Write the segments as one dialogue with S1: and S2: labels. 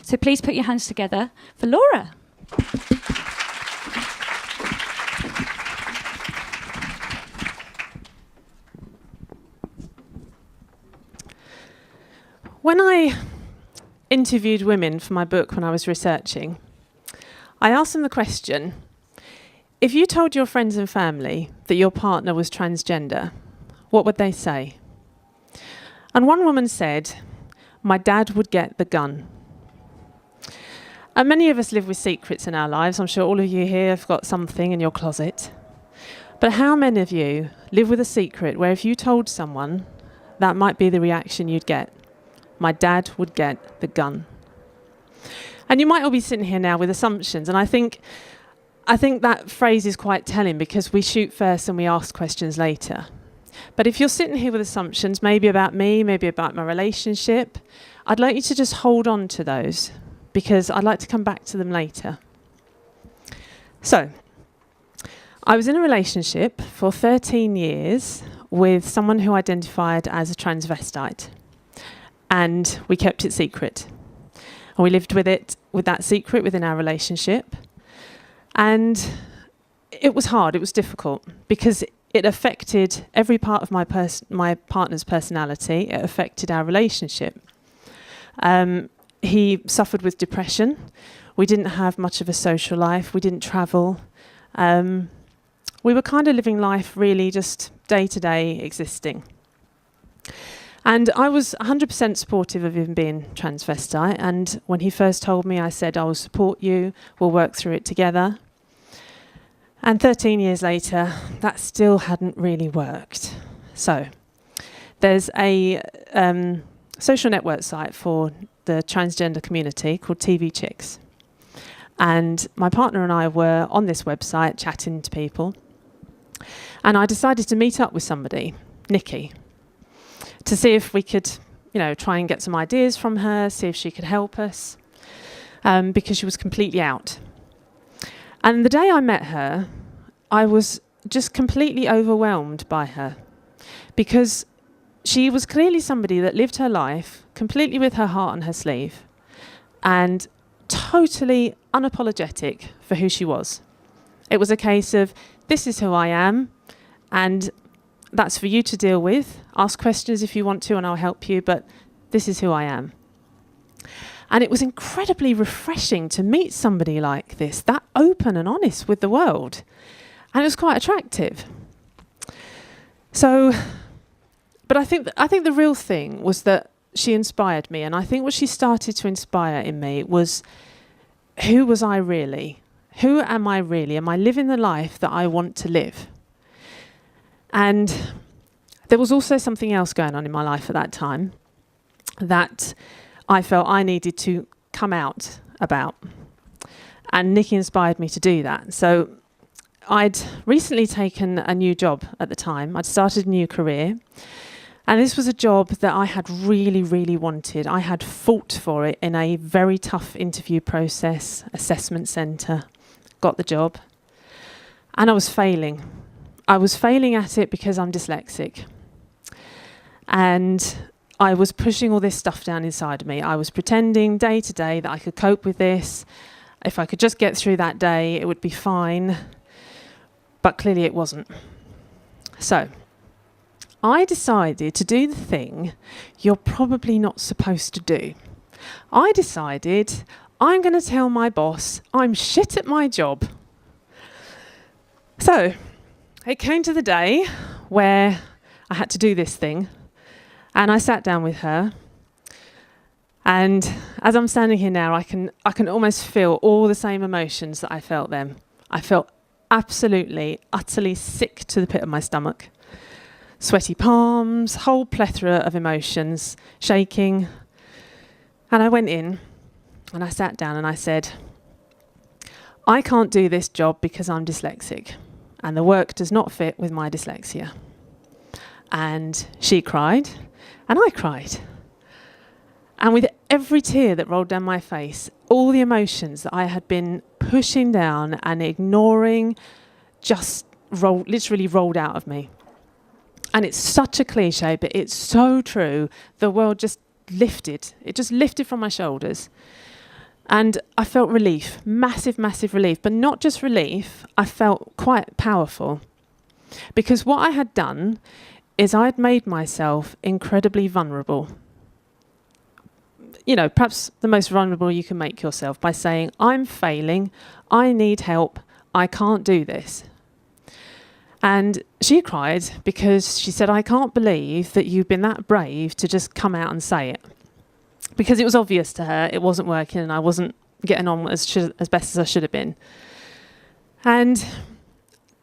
S1: So please put your hands together for Laura.
S2: When I interviewed women for my book when I was researching, I asked them the question, if you told your friends and family that your partner was transgender, what would they say? And one woman said, my dad would get the gun. And many of us live with secrets in our lives. I'm sure all of you here have got something in your closet. But how many of you live with a secret where if you told someone, that might be the reaction you'd get? My dad would get the gun. And you might all be sitting here now with assumptions, and I think that phrase is quite telling because we shoot first and we ask questions later. But if you're sitting here with assumptions, maybe about me, maybe about my relationship, I'd like you to just hold on to those because I'd like to come back to them later. So, I was in a relationship for 13 years with someone who identified as a transvestite. And we kept it secret. And we lived with that secret within our relationship. And it was hard, it was difficult, because it affected every part of my partner's personality. It affected our relationship. He suffered with depression. We didn't have much of a social life. We didn't travel. We were kind of living life really just day to day existing. And I was 100% supportive of him being transvestite. And when he first told me, I said, I will support you. We'll work through it together. And 13 years later, that still hadn't really worked. So there's a social network site for the transgender community called TV Chicks. And my partner and I were on this website chatting to people. And I decided to meet up with somebody, Nikki, to see if we could, try and get some ideas from her, see if she could help us, because she was completely out. And the day I met her, I was just completely overwhelmed by her, because she was clearly somebody that lived her life completely with her heart on her sleeve and totally unapologetic for who she was. It was a case of, this is who I am, and that's for you to deal with. Ask questions if you want to, and I'll help you, but this is who I am. And it was incredibly refreshing to meet somebody like this, that open and honest with the world. And it was quite attractive. So, but I think the real thing was that she inspired me, and I think what she started to inspire in me was, who was I really? Who am I really? Am I living the life that I want to live? And there was also something else going on in my life at that time that I felt I needed to come out about. And Nikki inspired me to do that. So I'd recently taken a new job at the time. I'd started a new career. And this was a job that I had really, really wanted. I had fought for it in a very tough interview process, assessment centre, got the job. And I was failing. I was failing at it because I'm dyslexic. And I was pushing all this stuff down inside of me. I was pretending day to day that I could cope with this. If I could just get through that day, it would be fine. But clearly it wasn't. So I decided to do the thing you're probably not supposed to do. I decided I'm going to tell my boss I'm shit at my job. So it came to the day where I had to do this thing, and I sat down with her. And as I'm standing here now, I can almost feel all the same emotions that I felt then. I felt absolutely, utterly sick to the pit of my stomach. Sweaty palms, whole plethora of emotions, shaking. And I went in and I sat down and I said, I can't do this job because I'm dyslexic, and the work does not fit with my dyslexia. And she cried, and I cried. And with every tear that rolled down my face, all the emotions that I had been pushing down and ignoring just literally rolled out of me. And it's such a cliche, but it's so true. The world just lifted. It just lifted from my shoulders. And I felt relief, massive, massive relief. But not just relief, I felt quite powerful. Because what I had done is I'd made myself incredibly vulnerable. You know, perhaps the most vulnerable you can make yourself by saying, I'm failing, I need help, I can't do this. And she cried because she said, I can't believe that you've been that brave to just come out and say it. Because it was obvious to her it wasn't working and I wasn't getting on as best as I should have been. And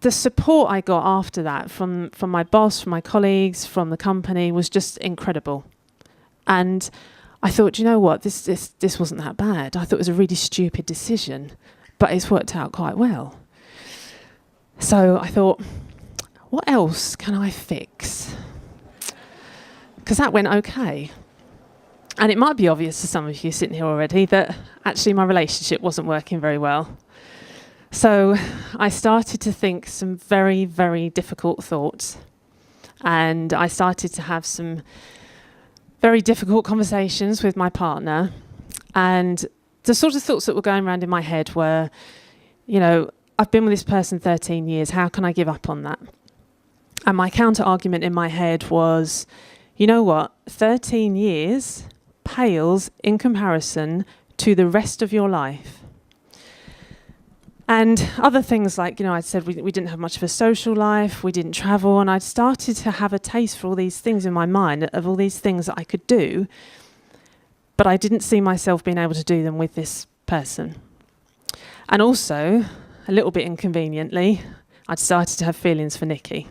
S2: the support I got after that from my boss, from my colleagues, from the company was just incredible. And I thought, you know what, this wasn't that bad. I thought it was a really stupid decision, but it's worked out quite well. So I thought, what else can I fix? Because that went okay. And it might be obvious to some of you sitting here already that actually my relationship wasn't working very well. So I started to think some very, very difficult thoughts. And I started to have some very difficult conversations with my partner. And the sort of thoughts that were going around in my head were, you know, I've been with this person 13 years. How can I give up on that? And my counter argument in my head was, you know what, 13 years pales in comparison to the rest of your life. And other things like, you know, I said we didn't have much of a social life, we didn't travel, and I'd started to have a taste for all these things in my mind, of all these things that I could do, but I didn't see myself being able to do them with this person. And also, a little bit inconveniently, I'd started to have feelings for Nikki.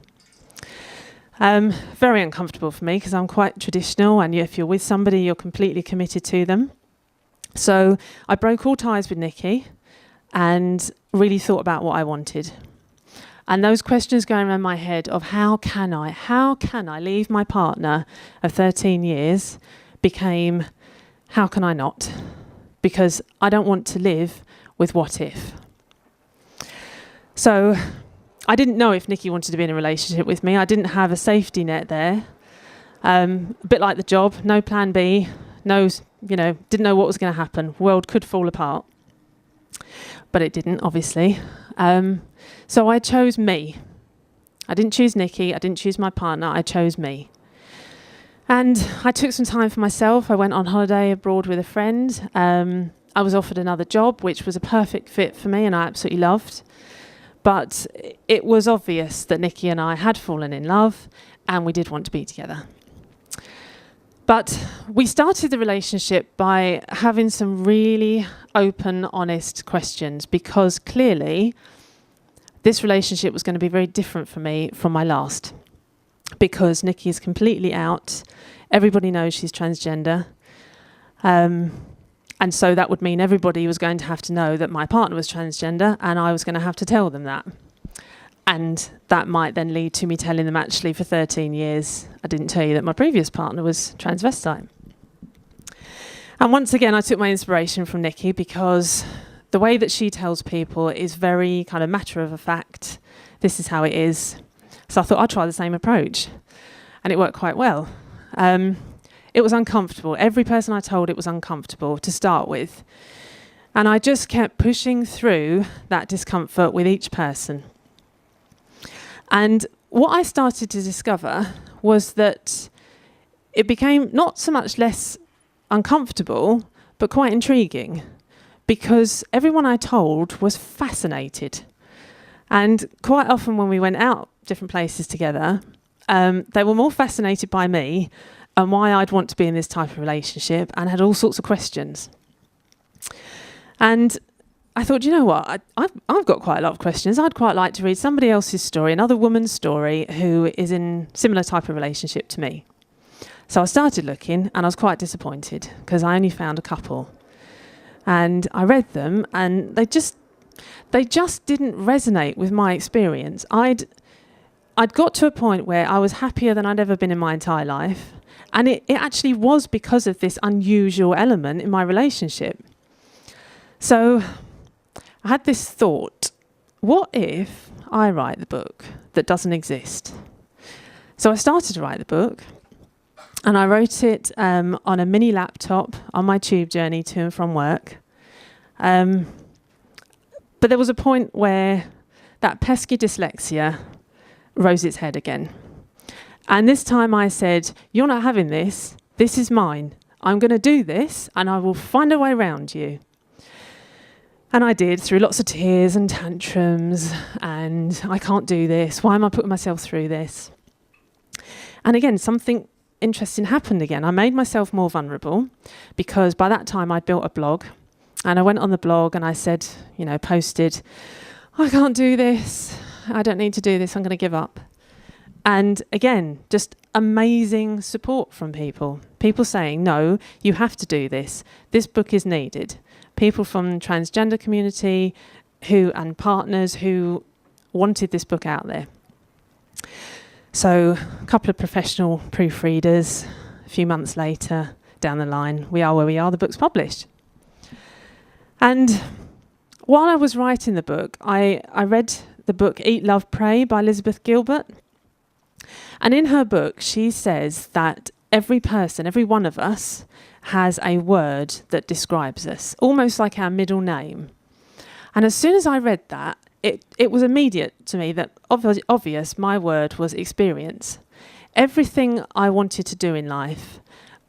S2: Very uncomfortable for me because I'm quite traditional, and if you're with somebody, you're completely committed to them. So I broke all ties with Nikki and really thought about what I wanted. And those questions going around my head of how can I leave my partner of 13 years became, how can I not? Because I don't want to live with what if. So I didn't know if Nikki wanted to be in a relationship with me. I didn't have a safety net there. A bit like the job, no plan B, didn't know what was going to happen. World could fall apart. But it didn't, obviously. So I chose me. I didn't choose Nikki, I didn't choose my partner, I chose me. And I took some time for myself. I went on holiday abroad with a friend. I was offered another job, which was a perfect fit for me and I absolutely loved. But it was obvious that Nikki and I had fallen in love and we did want to be together. But we started the relationship by having some really open, honest questions because clearly this relationship was going to be very different for me from my last. Because Nikki is completely out. Everybody knows she's transgender. And so that would mean everybody was going to have to know that my partner was transgender and I was going to have to tell them that. And that might then lead to me telling them actually for 13 years, I didn't tell you that my previous partner was transvestite. And once again, I took my inspiration from Nikki because the way that she tells people is very kind of matter of fact. This is how it is. So I thought I'd try the same approach. And it worked quite well. It was uncomfortable. Every person I told it was uncomfortable to start with. And I just kept pushing through that discomfort with each person. And what I started to discover was that it became not so much less uncomfortable, but quite intriguing, because everyone I told was fascinated. And quite often when we went out different places together, they were more fascinated by me and why I'd want to be in this type of relationship and had all sorts of questions. And I thought, you know what, I've got quite a lot of questions. I'd quite like to read somebody else's story, another woman's story who is in similar type of relationship to me. So I started looking and I was quite disappointed because I only found a couple. And I read them and they just didn't resonate with my experience. I'd got to a point where I was happier than I'd ever been in my entire life. And it actually was because of this unusual element in my relationship. So I had this thought, what if I write the book that doesn't exist? So I started to write the book and I wrote it on a mini laptop on my tube journey to and from work. But there was a point where that pesky dyslexia rose its head again. And this time I said, "You're not having this. This is mine. I'm going to do this and I will find a way around you." And I did, through lots of tears and tantrums, and I can't do this. Why am I putting myself through this? And again, something interesting happened again. I made myself more vulnerable because by that time I'd built a blog, and I went on the blog and I said, posted, "I can't do this. I don't need to do this. I'm going to give up." And again, just amazing support from people. People saying, "No, you have to do this. This book is needed." People from the transgender community and partners who wanted this book out there. So a couple of professional proofreaders, a few months later, down the line, we are where we are, the book's published. And while I was writing the book, I read the book Eat, Love, Pray by Elizabeth Gilbert. And in her book, she says that every person, every one of us, has a word that describes us, almost like our middle name. And as soon as I read that, it was immediate to me that obvious my word was experience. Everything I wanted to do in life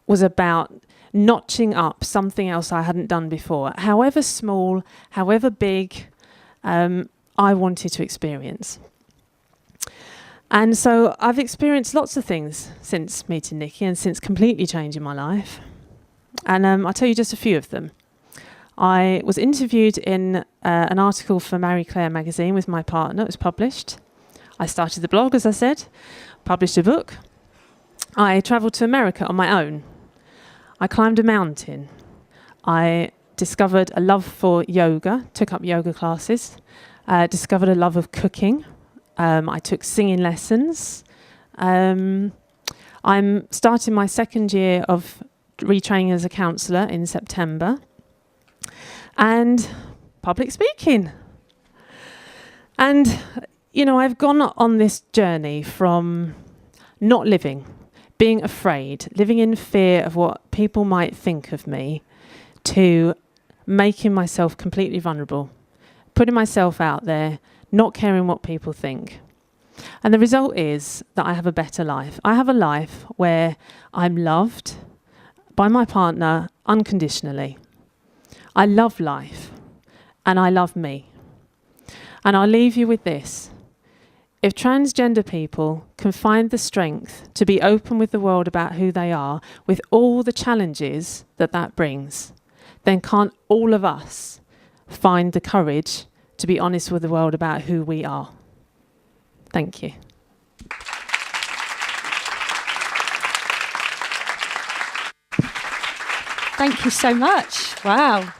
S2: was about notching up something else I hadn't done before. However small, however big, I wanted to experience. And so I've experienced lots of things since meeting Nikki and since completely changing my life. And I'll tell you just a few of them. I was interviewed in an article for Marie Claire magazine with my partner. It was published. I started the blog, as I said, published a book. I travelled to America on my own. I climbed a mountain. I discovered a love for yoga, took up yoga classes, discovered a love of cooking. I took singing lessons. I'm starting my second year of retraining as a counsellor in September. And public speaking. And, I've gone on this journey from not living, being afraid, living in fear of what people might think of me, to making myself completely vulnerable, putting myself out there, not caring what people think. And the result is that I have a better life. I have a life where I'm loved by my partner unconditionally. I love life and I love me. And I'll leave you with this. If transgender people can find the strength to be open with the world about who they are, with all the challenges that brings, then can't all of us find the courage to be honest with the world about who we are? Thank you.
S1: Thank you so much. Wow.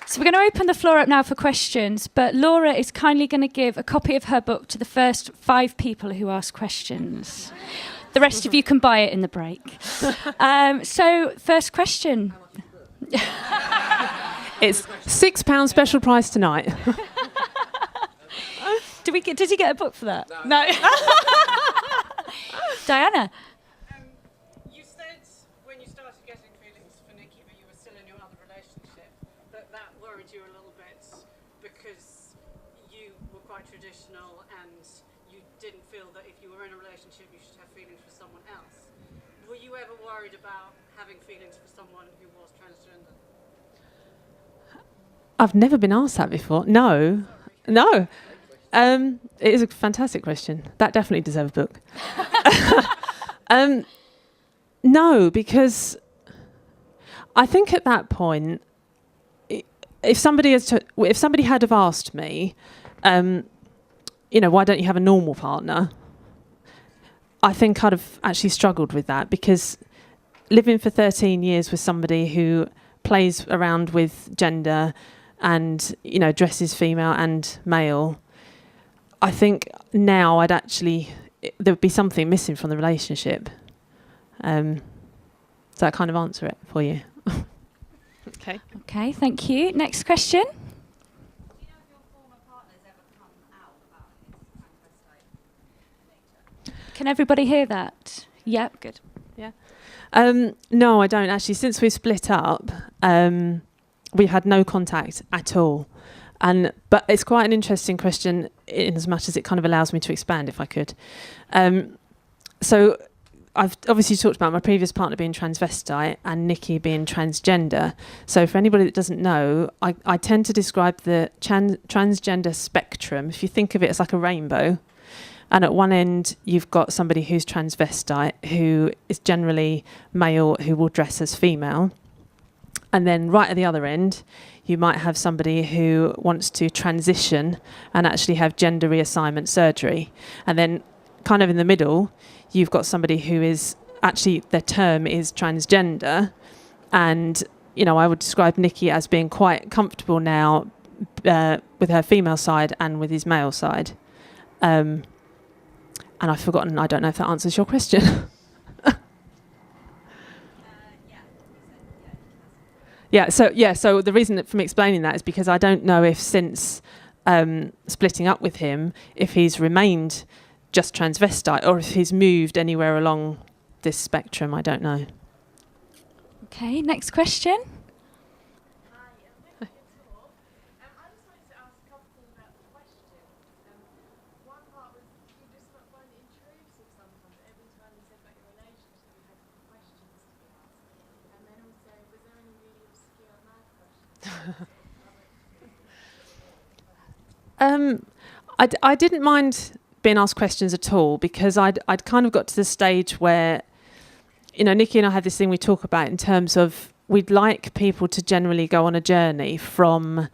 S1: So we're going to open the floor up now for questions, but Laura is kindly going to give a copy of her book to the first 5 people who ask questions. The rest of you can buy it in the break. So first question.
S2: It's £6 special price tonight.
S1: Did you get a book for that? No. Diana.
S3: You said when you started getting feelings for Nikki that you were still in your other relationship, that worried you a little bit because you were quite traditional and you didn't feel that if you were in a relationship you should have feelings for someone else. Were you ever worried about having feelings for someone who was transgender?
S2: I've never been asked that before. No. It is a fantastic question. That definitely deserves a book. No, because I think at that point, if somebody had have asked me, why don't you have a normal partner? I think I'd have actually struggled with that, because living for 13 years with somebody who plays around with gender and dresses female and male, I think now there'd be something missing from the relationship. Does that kind of answer it for you? Okay.
S1: Okay, thank you. Next question.
S4: Do you know if your former partner's ever come out about his transvestite nature?
S1: Can everybody hear that? Yep, good.
S2: Yeah. No, I don't actually. Since we split up, we had no contact at all. But it's quite an interesting question in as much as it kind of allows me to expand, if I could. So I've obviously talked about my previous partner being transvestite and Nikki being transgender. So for anybody that doesn't know, I tend to describe the transgender spectrum. If you think of it as like a rainbow, and at one end you've got somebody who's transvestite, who is generally male, who will dress as female. And then right at the other end, you might have somebody who wants to transition and actually have gender reassignment surgery. And then kind of in the middle, you've got somebody who is actually, their term is transgender. And, you know, I would describe Nikki as being quite comfortable now with her female side and with his male side. And I've forgotten, I don't know if that answers your question. So the reason for me explaining that is because I don't know if since splitting up with him, if he's remained just transvestite or if he's moved anywhere along this spectrum. I don't know.
S1: Okay, next question.
S5: I just wanted to ask a couple things about the question. One part was, do you just not find it intrusive sometimes? Every time you said about your relationship, you had questions to be asked. And then also, was there any really obscure mad questions?
S2: I didn't mind being asked questions at all, because I'd kind of got to the stage where, you know, Nikki and I had this thing we talk about in terms of we'd like people to generally go on a journey from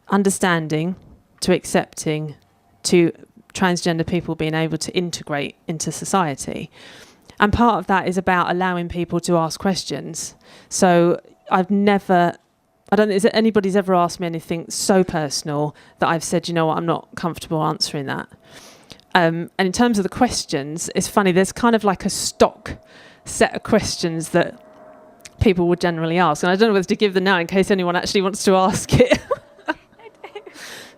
S2: understanding to accepting to transgender people being able to integrate into society. And part of that is about allowing people to ask questions. So I don't think anybody's ever asked me anything so personal that I've said, you know what, I'm not comfortable answering that. And in terms of the questions, it's funny, there's kind of like a stock set of questions that people would generally ask. And I don't know whether to give them now in case anyone actually wants to ask it.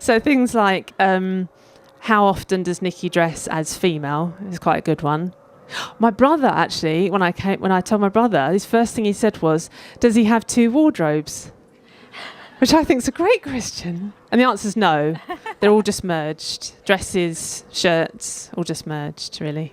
S2: So things like, how often does Nikki dress as female? Is quite a good one. My brother, actually, when I told my brother, his first thing he said was, does he have 2 wardrobes? Which I think is a great question. And the answer is no. They're all just merged. Dresses, shirts, all just merged, really.